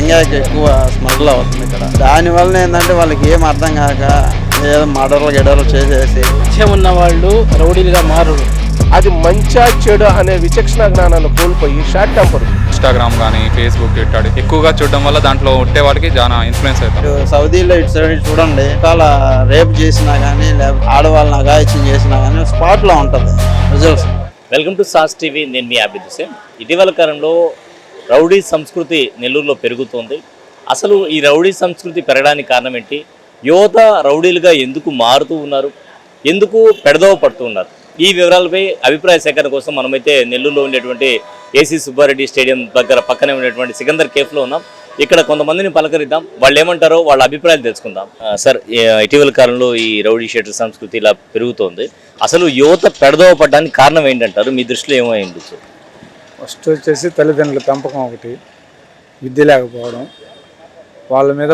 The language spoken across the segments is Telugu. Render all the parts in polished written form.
గంగాకి ఎక్కువ స్మగ్ల్ అవుతుంది ఇక్కడ. దానివల్ల ఏంటంటే వాళ్ళకి ఏం అర్థం కాక ఏదో మర్డర్లు చేసేసి ఉన్న వాళ్ళు రౌడీలుగా మారరు. అది మంచా చెడు అనే విచక్షణ జ్ఞానాన్ని కోల్పోయి షార్ట్ టెంపర్. ఇన్స్టాగ్రామ్ కానీ ఫేస్బుక్ ఇట్టాడు ఎక్కువగా చూడడం వల్ల దాంట్లో ఉంటే వాళ్ళకి చాలా ఇన్ఫ్లుయెన్స్ అవుతారు. సౌదీలో ఇటు సైడ్ చూడండి, చాలా రేప్ చేసినా కానీ లేకపోతే ఆడవాళ్ళని అఘాయిత్యం చేసినా కానీ స్పాట్ లో ఉంటుంది results. Welcome to sauce TV. నేను మీ అభిద్ హుసేన్. ఇటీవల కాలంలో రౌడీ సంస్కృతి నెల్లూరులో పెరుగుతోంది. అసలు ఈ రౌడీ సంస్కృతి పెరగడానికి కారణం ఏంటి? యువత రౌడీలుగా ఎందుకు మారుతూ ఉన్నారు? ఎందుకు పెడదవ పడుతూ ఉన్నారు? ఈ వివరాలపై అభిప్రాయ సేకరణ కోసం మనమైతే నెల్లూరులో ఉండేటువంటి ఏసీ సుబ్బారెడ్డి స్టేడియం దగ్గర పక్కనే ఉండేటువంటి సికందర్ కేఫ్లో ఉన్నాం. ఇక్కడ కొంతమందిని పలకరిద్దాం, వాళ్ళు ఏమంటారో వాళ్ళ అభిప్రాయాలు తెలుసుకుందాం. సార్, ఇటీవల కాలంలో ఈ రౌడీ షీటర్ సంస్కృతి ఇలా పెరుగుతోంది. అసలు యువత పెడదవ పడడానికి కారణం ఏంటంటారు? మీ దృష్టిలో ఏమైంది? ఫస్ట్ వచ్చేసి తల్లిదండ్రుల పెంపకం ఒకటి, విద్య లేకపోవడం, వాళ్ళ మీద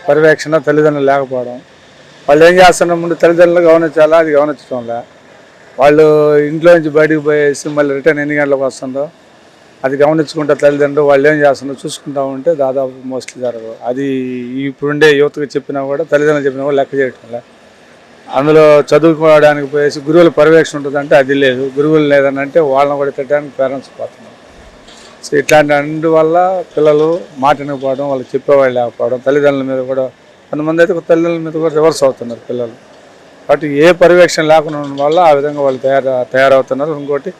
పర్యవేక్షణ తల్లిదండ్రులు లేకపోవడం. వాళ్ళు ఏం చేస్తున్న ముందు తల్లిదండ్రులు గమనించాలా, అది గమనించడంలే. వాళ్ళు ఇంట్లో నుంచి బయటకు పోయేసి మళ్ళీ రిటర్న్ ఎన్ని గంటలకు వస్తుందో అది గమనించుకుంటే తల్లిదండ్రులు వాళ్ళు ఏం చేస్తుందో చూసుకుంటా ఉంటే దాదాపు మోస్ట్లీ జరగదు. అది ఇప్పుడుండే యువతకు చెప్పినా కూడా తల్లిదండ్రులు చెప్పినా కూడా లెక్క చేయటంలే. అందులో చదువుకోవడానికి పోయేసి గురువుల పర్యవేక్షణ ఉంటుందంటే అది లేదు. గురువులు లేదని అంటే వాళ్ళని కూడా తిట్టడానికి పేరెంట్స్ పోతున్నారు. సో ఇట్లాంటి అందువల్ల పిల్లలు మాట వినకపోవడం, వాళ్ళకి చెప్పేవాళ్ళు లేకపోవడం, తల్లిదండ్రుల మీద కూడా కొంతమంది అయితే తల్లిదండ్రుల మీద కూడా రివర్స్ అవుతున్నారు పిల్లలు. కాబట్టి ఏ పర్యవేక్షణ లేకుండా ఉండడం వల్ల ఆ విధంగా వాళ్ళు తయారవుతున్నారు. ఇంకోటి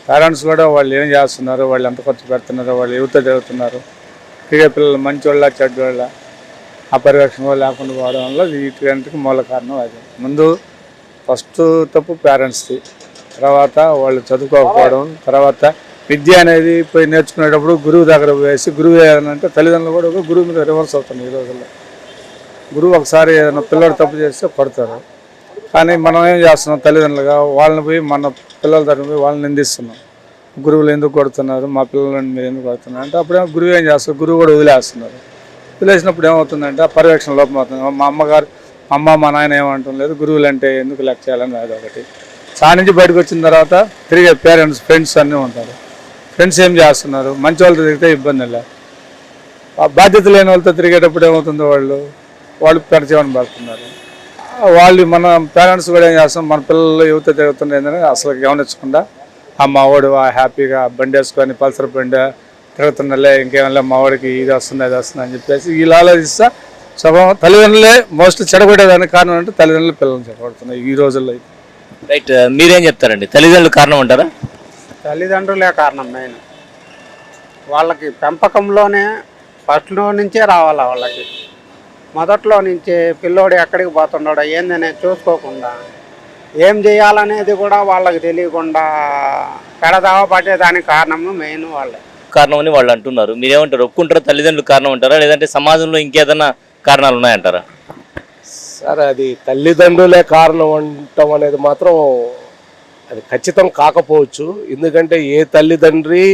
పేరెంట్స్ కూడా వాళ్ళు ఏం చేస్తున్నారు, వాళ్ళు ఎంత ఖర్చు పెడుతున్నారు, వాళ్ళు యువత చదువుతున్నారు, క్రికెట్ పిల్లలు మంచి వాళ్ళ చెడ్డ వాళ్ళ ఆ పర్యవేక్షణ కూడా లేకుండా పోవడం వల్ల వీటికి మూల కారణం అది. ముందు ఫస్ట్ తప్పు పేరెంట్స్ది, తర్వాత వాళ్ళు చదువుకోకపోవడం, తర్వాత విద్య అనేది పోయి నేర్చుకునేటప్పుడు గురువు దగ్గర వేసి గురువు ఏదంటే తల్లిదండ్రులు కూడా గురువు మీద రివర్స్ అవుతుంది. ఈ రోజుల్లో గురువు ఒకసారి ఏదైనా పిల్లలు తప్పు చేస్తే కొడతారు. కానీ మనం ఏం చేస్తున్నాం, తల్లిదండ్రులుగా వాళ్ళని పోయి మన పిల్లల తరఫున పోయి వాళ్ళని నిందిస్తున్నాం. గురువులు ఎందుకు కొడుతున్నారు, మా పిల్లలని మీరు ఎందుకు కొడుతున్నారు అంటే అప్పుడే గురువు ఏం చేస్తారు, గురువు కూడా వదిలేస్తున్నారు. వదిలేసినప్పుడు ఏమవుతుందంటే ఆ పర్యవేక్షణ లోపం అవుతుంది. మా నాయన ఏమంటాం లేదు, గురువులు అంటే ఎందుకు లెక్క చేయాలని అది ఒకటి. చాలా నుంచి బయటకు వచ్చిన తర్వాత తిరిగే పేరెంట్స్ ఫ్రెండ్స్ అన్నీ ఉంటారు. ఫ్రెండ్స్ ఏం చేస్తున్నారు, మంచి వాళ్ళతో తిరిగితే ఇబ్బంది లేదు. బాధ్యత లేని వాళ్ళతో తిరిగేటప్పుడు ఏమవుతుందో వాళ్ళు పరిచయం పడుతున్నారు. వాళ్ళు మన పేరెంట్స్ కూడా ఏం చేస్తాం, మన పిల్లలు యువత తిరుగుతుండేందని అసలు గమనించకుండా మా వాడు హ్యాపీగా బండి వేసుకొని పల్సర్ బండి తిరుగుతుండలే, ఇంకేమన్నా మా వాడికి ఇది వస్తుంది అది వస్తుంది అని చెప్పేసి వీళ్ళు ఆలోచిస్తా స్వభావం తల్లిదండ్రులే మోస్ట్లీ చెడగొట్టేదానికి కారణం అంటే తల్లిదండ్రులు పిల్లలు చెడగొడుతున్నాయి ఈ రోజుల్లో. రైట్, మీరేం చెప్తారండి? తల్లిదండ్రులు కారణం అంటారా? తల్లిదండ్రులే కారణం. మెయిన్ వాళ్ళకి పెంపకంలోనే ఫస్ట్లో నుంచే రావాలి. వాళ్ళకి మొదట్లో నుంచి పిల్లోడు ఎక్కడికి పోతున్నాడో ఏందనే చూసుకోకుండా ఏం చేయాలనేది కూడా వాళ్ళకి తెలియకుండా పెడదావ పట్టేదానికి కారణము మెయిన్ వాళ్ళే కారణం అని వాళ్ళు అంటున్నారు. మీరేమంటారు? ఒప్పుకుంటారా తల్లిదండ్రులు కారణం అంటారా, లేదంటే సమాజంలో ఇంకేదన్నా కారణాలు ఉన్నాయంటారా? సార్, అది తల్లిదండ్రులే కారణం అంటాం అనేది మాత్రం అది ఖచ్చితం కాకపోవచ్చు. ఎందుకంటే ఏ తల్లిదండ్రి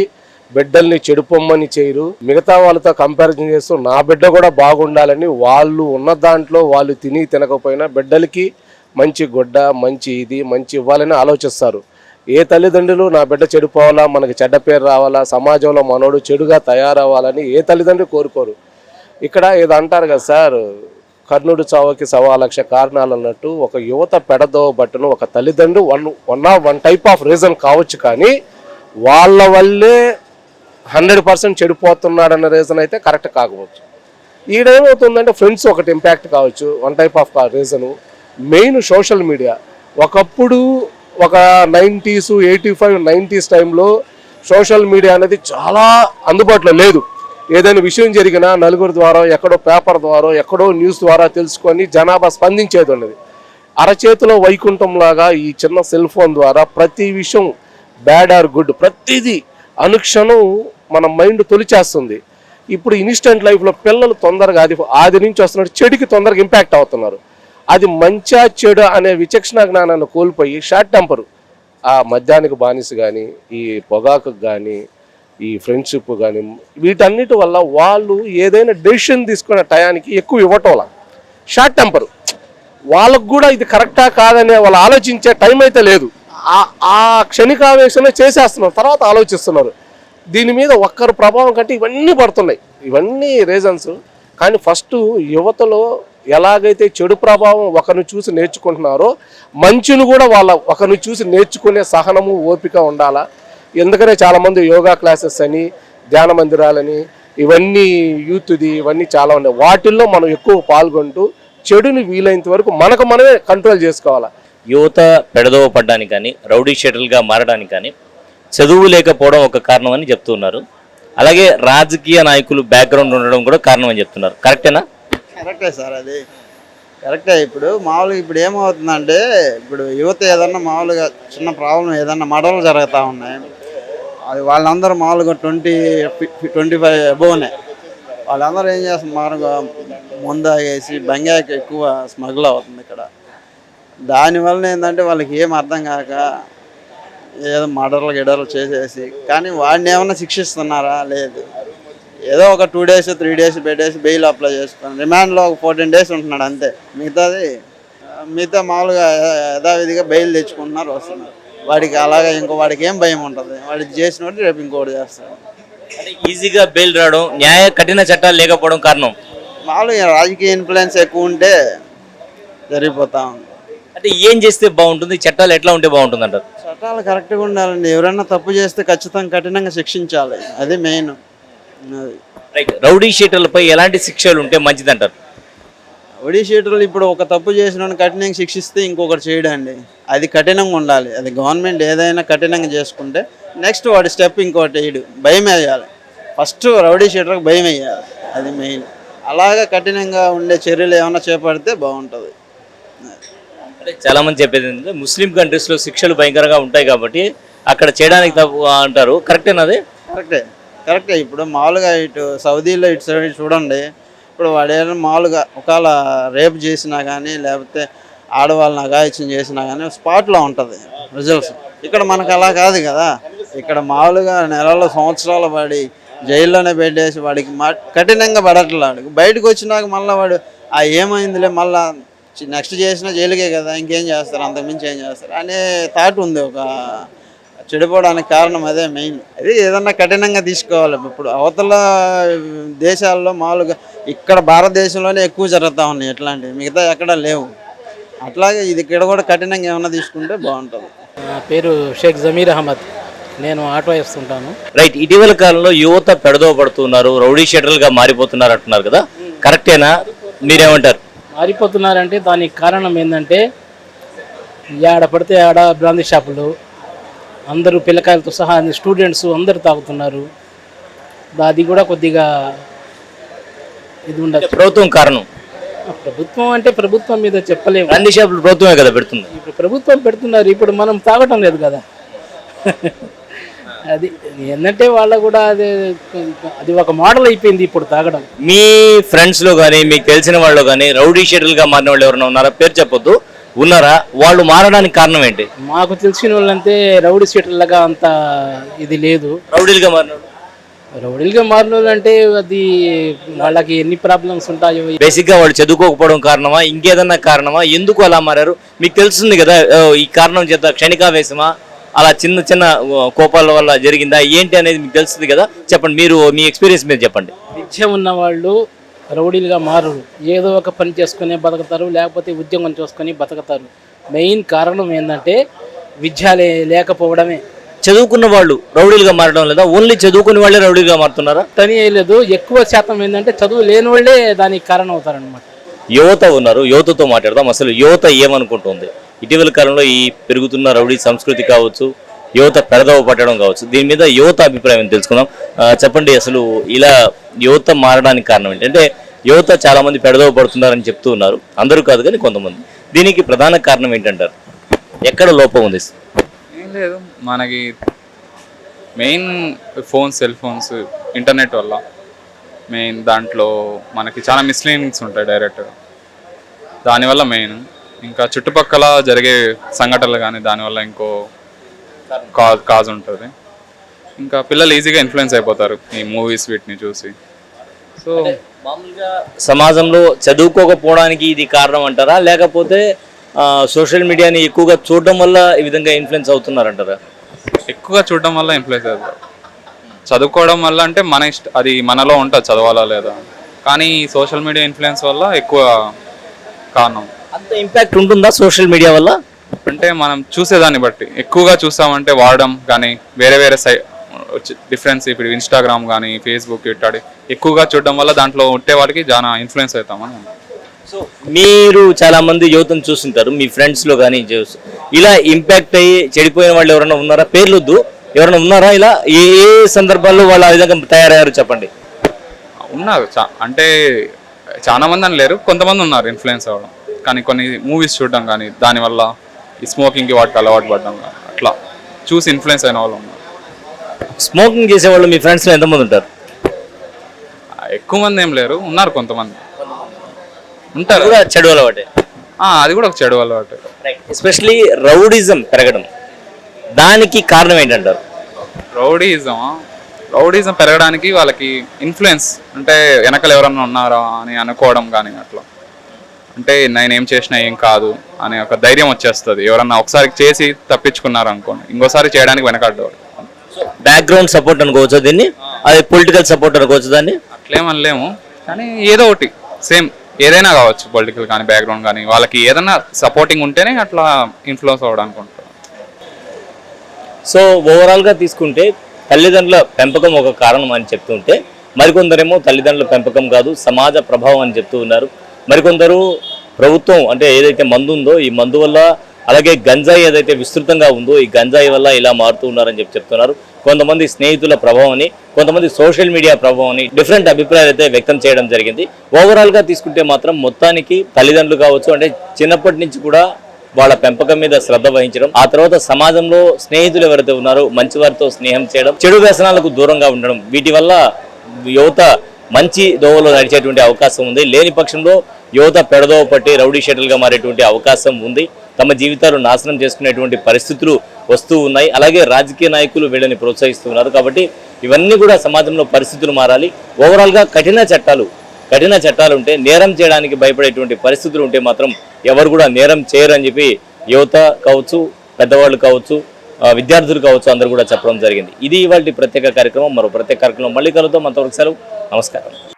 బిడ్డల్ని చెడుపొమ్మని చేయరు. మిగతా వాళ్ళతో కంపారిజన్ చేస్తూ నా బిడ్డ కూడా బాగుండాలని వాళ్ళు ఉన్న దాంట్లో వాళ్ళు తిని తినకపోయినా బిడ్డలకి మంచి గుడ్డ, మంచి ఇది మంచి ఇవ్వాలని ఆలోచిస్తారు. ఏ తల్లిదండ్రులు నా బిడ్డ చెడిపోవాలా, మనకి చెడ్డ పేరు రావాలా, సమాజంలో మనోడు చెడుగా తయారవ్వాలని ఏ తల్లిదండ్రులు కోరుకోరు. ఇక్కడ ఏదో అంటారు కదా సార్, కర్ణుడు చావుకి 1,00,000 కారణాలు అన్నట్టు ఒక యువత పెడదోవ బట్టను ఒక తల్లిదండ్రులు వన్ టైప్ ఆఫ్ రీజన్ కావచ్చు, కానీ వాళ్ళ వల్లే 100% చెడిపోతున్నాడన్న రీజన్ అయితే కరెక్ట్ కాకపోవచ్చు. ఈడేమవుతుందంటే ఫ్రెండ్స్ ఒకటి ఇంపాక్ట్ కావచ్చు, one type of reason. Main social media. ఒకప్పుడు ఒక 90s, 85, 90s టైంలో సోషల్ మీడియా అనేది చాలా అందుబాటులో లేదు. ఏదైనా విషయం జరిగినా నలుగురు ద్వారా, ఎక్కడో పేపర్ ద్వారా, ఎక్కడో న్యూస్ ద్వారా తెలుసుకొని జనాభా స్పందించేది ఉన్నది. అరచేతిలో వైకుంఠంలాగా ఈ చిన్న సెల్ ఫోన్ ద్వారా ప్రతి విషయం బ్యాడ్ ఆర్ గుడ్ ప్రతిదీ అనుక్షణం మన మైండ్ తొలిచేస్తుంది. ఇప్పుడు ఇన్స్టెంట్ లైఫ్లో పిల్లలు తొందరగా ఆది నుంచి వస్తున్నట్టు చెడుకి తొందరగా ఇంపాక్ట్ అవుతున్నారు. అది మంచా చెడు అనే విచక్షణ జ్ఞానాన్ని కోల్పోయి షార్ట్ టెంపరు, ఆ మద్యానికి బానిస కానీ, ఈ పొగాకు కానీ, ఈ ఫ్రెండ్షిప్ కానీ, వీటన్నిటి వల్ల వాళ్ళు ఏదైనా డెసిషన్ తీసుకునే టయానికి ఎక్కువ ఇవ్వటం షార్ట్ టెంపరు. వాళ్ళకు కూడా ఇది కరెక్టా కాదనే వాళ్ళు ఆలోచించే టైం అయితే లేదు. ఆ క్షణికావేశంలో చేసేస్తున్నారు, తర్వాత ఆలోచిస్తున్నారు. దీని మీద ఒక్కరు ప్రభావం కంటే ఇవన్నీ పడుతున్నాయి. ఇవన్నీ రీజన్స్. కానీ ఫస్ట్ యువతలో ఎలాగైతే చెడు ప్రభావం ఒకరిని చూసి నేర్చుకుంటున్నారో మంచిని కూడా ఒకరిని చూసి నేర్చుకునే సహనము ఓపిక ఉండాలా. ఎందుకనే చాలామంది యోగా క్లాసెస్ అని ధ్యాన మందిరాలని ఇవన్నీ యూత్ది ఇవన్నీ చాలా ఉన్నాయి. వాటిల్లో మనం ఎక్కువ పాల్గొంటూ చెడుని వీలైనంత వరకు మనకు మనమే కంట్రోల్ చేసుకోవాలి. యువత పెడదోవ పడ్డానికి కానీ రౌడీ షీటర్లుగా మారడానికి కానీ చదువు లేకపోవడం ఒక కారణం అని చెప్తున్నారు. అలాగే రాజకీయ నాయకులు బ్యాక్గ్రౌండ్ ఉండడం కూడా కారణం అని చెప్తున్నారు. కరెక్టేనా? కరెక్టే సార్, అది కరెక్టే. ఇప్పుడు మామూలుగా ఇప్పుడు ఏమవుతుందంటే ఇప్పుడు యువత ఏదన్నా మామూలుగా చిన్న ప్రాబ్లం ఏదన్నా మడవలు జరుగుతూ ఉన్నాయి, అది వాళ్ళందరూ మామూలుగా 20-25 అబోవ్నే వాళ్ళందరూ ఏం చేస్తున్నారు, మామూలుగా ముందాగేసి బంగాకి ఎక్కువ స్మగుల్ అవుతుంది ఇక్కడ. దానివల్ల ఏంటంటే వాళ్ళకి ఏం అర్థం కాక ఏదో గిడర్లు చేసేసి, కానీ వాడిని ఏమన్నా శిక్షిస్తున్నారా? లేదు. ఏదో ఒక 2 days 3 days పెట్టేసి బెయిల్ అప్లై చేసుకుని రిమాండ్లో ఒక 14 days ఉంటున్నాడు అంతే. మిగతా మామూలుగా యథావిధిగా బెయిల్ తెచ్చుకుంటున్నారు, వస్తున్నారు. వాడికి అలాగే వాడికి ఏం భయం ఉంటుంది? వాడికి చేసినట్టు రేపు ఇంకోటి చేస్తాడు. అంటే ఈజీగా బెయిల్ రావడం, కఠిన చట్టాలు లేకపోవడం కారణం మామూలుగా రాజకీయ ఇన్ఫ్లుయెన్స్ ఎక్కువ ఉంటే జరిగిపోతా ఉంది. అంటే ఏం చేస్తే బాగుంటుంది? చట్టాలు ఎట్లా ఉంటే బాగుంటుంది అంటారు? చట్టాలు కరెక్ట్గా ఉండాలండి. ఎవరైనా తప్పు చేస్తే ఖచ్చితంగా కఠినంగా శిక్షించాలి, అది మెయిన్. రైట్. రౌడీ షీటర్లపై ఎలాంటి శిక్షలు ఉంటే మంచిది అంటారు? రౌడీ షీటర్లు ఇప్పుడు ఒక తప్పు చేసిన కఠినంగా శిక్షిస్తే ఇంకొకటి చేయడండి, అది కఠినంగా ఉండాలి. అది గవర్నమెంట్ ఏదైనా కఠినంగా చేసుకుంటే నెక్స్ట్ వాడి స్టెప్ ఇంకోటి వేయడు, భయం వేయాలి. ఫస్ట్ రౌడీ షీటర్కి భయం వేయాలి, అది మెయిన్. అలాగే కఠినంగా ఉండే చర్యలు ఏమైనా చేపడితే బాగుంటుంది. అంటే చాలా మంది చెప్పేది ఏంటంటే ముస్లిం కంట్రీస్లో శిక్షలు భయంకరంగా ఉంటాయి కాబట్టి అక్కడ చేయడానికి తప్పు అంటారు. కరెక్టేనా? అది కరెక్టే. ఇప్పుడు మామూలుగా ఇటు సౌదీలో ఇటు సైడ్ చూడండి, ఇప్పుడు వాడు ఏదైనా మామూలుగా ఒకవేళ రేప్ చేసినా కానీ లేకపోతే ఆడవాళ్ళని అఘాయిత్యం చేసినా కానీ స్పాట్లో ఉంటుంది రిజల్ట్స్. ఇక్కడ మనకు అలా కాదు కదా. ఇక్కడ మామూలుగా నెలల్లో సంవత్సరాలు పడి జైల్లోనే పెట్టేసి వాడికి కఠినంగా పడట్లేదు. బయటకు వచ్చినాక మళ్ళీ వాడు ఏమైందిలే మళ్ళీ నెక్స్ట్ చేసినా జైలుకే కదా, ఇంకేం చేస్తారు, అంతకుమించి ఏం చేస్తారు అనే థాట్ ఉంది. ఒక చెడిపోవడానికి కారణం అదే మెయిన్. అది ఏదన్నా కఠినంగా తీసుకోవాలి. ఇప్పుడు అవతల దేశాల్లో మామూలుగా ఇక్కడ భారతదేశంలోనే ఎక్కువ జరుగుతూ ఉన్నాయి ఇట్లాంటివి, మిగతా ఎక్కడా లేవు. అట్లాగే ఇది ఇక్కడ కూడా కఠినంగా ఏమన్నా తీసుకుంటే బాగుంటుంది. నా పేరు షేక్ జమీర్ అహ్మద్, నేను ఆటో వేస్తుంటాను. రైట్. ఇటీవల కాలంలో యువత పెడదోవ పడుతున్నారు, రౌడీ షీటర్లుగా మారిపోతున్నారు అంటున్నారు కదా, కరెక్టేనా? మీరేమంటారు? మారిపోతున్నారంటే దానికి కారణం ఏంటంటే ఆడ పడితే ఆడ బ్రాందీ షాపులు, అందరూ పిల్లకాయలతో సహా స్టూడెంట్స్ అందరూ తాగుతున్నారు. అది కూడా కొద్దిగా ఇది ఉండదు. ప్రభుత్వం కారణం? ప్రభుత్వం అంటే ప్రభుత్వం మీద చెప్పలేము. బ్రాందీ షాపులు ప్రభుత్వమే కదా పెడుతుంది. ఇప్పుడు ప్రభుత్వం పెడుతున్నారు, ఇప్పుడు మనం తాగటం లేదు కదా. అది ఏంటంటే వాళ్ళ కూడా అది ఒక మోడల్ అయిపోయింది ఇప్పుడు తాగడం. మీ ఫ్రెండ్స్లో కానీ మీకు తెలిసిన వాళ్ళు కానీ రౌడీ షీటర్లుగా మారిన వాళ్ళు ఎవరైనా ఉన్నారా? పేరు చెప్పొద్దు, ఉన్నారా? వాళ్ళు మారడానికి కారణం ఏంటి? మాకు తెలిసిన వాళ్ళంతే రౌడీ షీటర్లుగా అంత ఇది లేదు. రౌడీలుగా మారిన వాళ్ళు అంటే అది వాళ్ళకి ఎన్ని ప్రాబ్లమ్స్ ఉంటాయో. బేసిక్గా వాళ్ళు చదువుకోకపోవడం కారణమా, ఇంకేదన్నా కారణమా, ఎందుకు అలా మారారు? మీకు తెలుస్తుంది కదా ఈ కారణం చేత క్షణికావేశమా, అలా చిన్న చిన్న కోపాల వల్ల జరిగిందా ఏంటి అనేది మీకు తెలుస్తుంది కదా, చెప్పండి. మీరు మీ ఎక్స్పీరియన్స్ మీద చెప్పండి. విద్య ఉన్న వాళ్ళు రౌడీలుగా మారరు, ఏదో ఒక పని చేసుకుని బతుకుతారు, లేకపోతే ఉద్యోగం చేసుకొని బతుకుతారు. మెయిన్ కారణం ఏంటంటే విద్య లేకపోవడమే. చదువుకున్న వాళ్ళు రౌడీలుగా మారడం లేదా, ఓన్లీ చదువుకునే వాళ్ళే రౌడీలుగా మారుతున్నారా? తని లేదు, ఎక్కువ శాతం ఏంటంటే చదువు లేని వాళ్ళే దానికి కారణం అవుతారనమాట. యువత ఉన్నారు, యువతతో మాట్లాడదాం. అసలు యువత ఏమనుకుంటుంది? ఇటీవల కాలంలో ఈ పెరుగుతున్న రౌడీ సంస్కృతి కావచ్చు, యువత పెడదవ పట్టడం కావచ్చు, దీని మీద యువత అభిప్రాయం తెలుసుకుందాం. చెప్పండి, అసలు ఇలా యువత మారడానికి కారణం ఏంటి? అంటే యువత చాలా మంది పెడదవ పడుతున్నారని చెప్తూ ఉన్నారు, అందరూ కాదు కానీ కొంతమంది. దీనికి ప్రధాన కారణం ఏంటంటారు? ఎక్కడ లోపం ఉంది? ఏం లేదు, మనకి మెయిన్ సెల్ ఫోన్స్ ఇంటర్నెట్ వల్ల మెయిన్ దాంట్లో మనకి చాలా మిస్లీనింగ్స్ ఉంటాయి డైరెక్ట్గా, దానివల్ల మెయిన్. ఇంకా చుట్టుపక్కల జరిగే సంఘటనలు కానీ దానివల్ల ఇంకో కాజ్ ఉంటుంది. ఇంకా పిల్లలు ఈజీగా ఇన్ఫ్లుయెన్స్ అయిపోతారు ఈ మూవీస్ వీటిని చూసి. సో మామూలుగా సమాజంలో చదువుకోకపోవడానికి ఇది కారణం అంటారా, లేకపోతే సోషల్ మీడియాని ఎక్కువగా చూడడం వల్ల ఈ విధంగా ఇన్ఫ్లుయెన్స్ అవుతున్నారంటారా? ఎక్కువగా చూడడం వల్ల ఇన్ఫ్లుయెన్స్ అవుతారు. చదువుకోవడం వల్ల అంటే అది మనలో ఉంటుంది చదవాలా లేదా, కానీ సోషల్ మీడియా ఇన్ఫ్లుయెన్స్ వల్ల ఎక్కువ కారణం. అంత ఇంపాక్ట్ ఉంటుందా సోషల్ మీడియా వల్ల? అంటే మనం చూసేదాన్ని బట్టి ఎక్కువగా చూస్తామంటే వాడడం కానీ వేరే వేరే డిఫరెన్స్ ఇప్పుడు ఇన్స్టాగ్రామ్ కానీ ఫేస్బుక్ ఇట్లాంటి ఎక్కువగా చూడడం వల్ల దాంట్లో ఉంటే వాళ్ళకి చాలా ఇన్ఫ్లుయెన్స్ అవుతామని. సో మీరు చాలా మంది యువతను చూస్తుంటారు, మీ ఫ్రెండ్స్లో కానీ ఇలా ఇంపాక్ట్ అయ్యి చెడిపోయిన వాళ్ళు ఎవరైనా ఉన్నారా? పేర్లొద్దు, ఎవరైనా ఉన్నారా ఇలా? ఏ ఏ సందర్భాల్లో వాళ్ళు ఆ విధంగా తయారయ్యారు చెప్పండి. ఉన్నారు అంటే చాలా మంది అని లేరు, కొంతమంది ఉన్నారు ఇన్ఫ్లుయెన్స్ అవ్వడం. కానీ కొన్ని మూవీస్ చూడడం కానీ దానివల్ల ఈ స్మోకింగ్కి వాటికి అలవాటు పడడం కానీ అట్లా చూసి ఇన్ఫ్లుయెన్స్ అయిన వాళ్ళు ఉన్నారు. స్మోకింగ్ చేసేవాళ్ళు మీ ఫ్రెండ్స్లో ఎంతమంది ఉంటారు? ఎక్కువ మంది ఏం లేరు, ఉన్నారు కొంతమంది ఉంటారు. కూడా చెడు అలవాటే. అది కూడా ఒక చెడు అలవాటు. ఎస్పెషలీ రౌడిజం పెరగడం, దానికి కారణం ఏంటంటారు? రౌడీజం పెరగడానికి వాళ్ళకి ఇన్ఫ్లుయెన్స్ అంటే వెనకలు ఎవరన్నా ఉన్నారా అని అనుకోవడం కానీ అట్లా, అంటే నేనేం చేసినా ఏం కాదు అనే ఒక ధైర్యం వచ్చేస్తుంది. ఎవరన్నా ఒకసారి చేసి తప్పించుకున్నారు అనుకోండి, ఇంకోసారి చేయడానికి వెనకాడ్డేవారు. బ్యాక్గ్రౌండ్ సపోర్ట్ అనుకోవచ్చు దీన్ని, అది పొలిటికల్ సపోర్ట్ అనుకోవచ్చు దాన్ని. అట్లేమనలేము, కానీ ఏదో ఒకటి సేమ్ ఏదైనా కావచ్చు, పొలిటికల్ కానీ బ్యాక్గ్రౌండ్ కానీ వాళ్ళకి ఏదైనా సపోర్టింగ్ ఉంటేనే అట్లా ఇన్ఫ్లుయెన్స్ అవ్వడానికి ఉంటుంది. సో ఓవరాల్గా తీసుకుంటే తల్లిదండ్రుల పెంపకం ఒక కారణం అని చెప్తుంటే, మరికొందరేమో తల్లిదండ్రుల పెంపకం కాదు సమాజ ప్రభావం అని చెప్తూ ఉన్నారు. మరికొందరు ప్రభుత్వం అంటే ఏదైతే మందు ఉందో ఈ మందు వల్ల, అలాగే గంజాయి ఏదైతే విస్తృతంగా ఉందో ఈ గంజాయి వల్ల ఇలా మారుతూ ఉన్నారని చెప్తున్నారు. కొంతమంది స్నేహితుల ప్రభావం అని, కొంతమంది సోషల్ మీడియా ప్రభావం అని డిఫరెంట్ అభిప్రాయాలు అయితే వ్యక్తం చేయడం జరిగింది. ఓవరాల్గా తీసుకుంటే మాత్రం మొత్తానికి తల్లిదండ్రులు కావచ్చు అంటే చిన్నప్పటి నుంచి కూడా వాళ్ళ పెంపకం మీద శ్రద్ధ వహించడం, ఆ తర్వాత సమాజంలో స్నేహితులు ఎవరైతే ఉన్నారో మంచి వారితో స్నేహం చేయడం, చెడు వ్యసనాలకు దూరంగా ఉండడం, వీటి వల్ల యువత మంచి దోవలో నడిచేటువంటి అవకాశం ఉంది. లేని పక్షంలో యువత పెడదోవ పట్టి రౌడీ షెటిల్గా మారేటువంటి అవకాశం ఉంది. తమ జీవితాలు నాశనం చేసుకునేటువంటి పరిస్థితులు వస్తూ ఉన్నాయి. అలాగే రాజకీయ నాయకులు వీళ్ళని ప్రోత్సహిస్తున్నారు. కాబట్టి ఇవన్నీ కూడా సమాజంలో పరిస్థితులు మారాలి. ఓవరాల్గా కఠిన చట్టాలు ఉంటే, నేరం చేయడానికి భయపడేటువంటి పరిస్థితులు ఉంటే మాత్రం ఎవరు కూడా నేరం చేయరని చెప్పి యువత కావచ్చు, పెద్దవాళ్ళు కావచ్చు, విద్యార్థులు కావచ్చు అందరూ కూడా చెప్పడం జరిగింది. ఇది ఇవాళ ప్రత్యేక కార్యక్రమం. మరో ప్రత్యేక కార్యక్రమం మళ్ళీ కలుద్దాం. అంతవరకు సెలవు. నమస్కారం.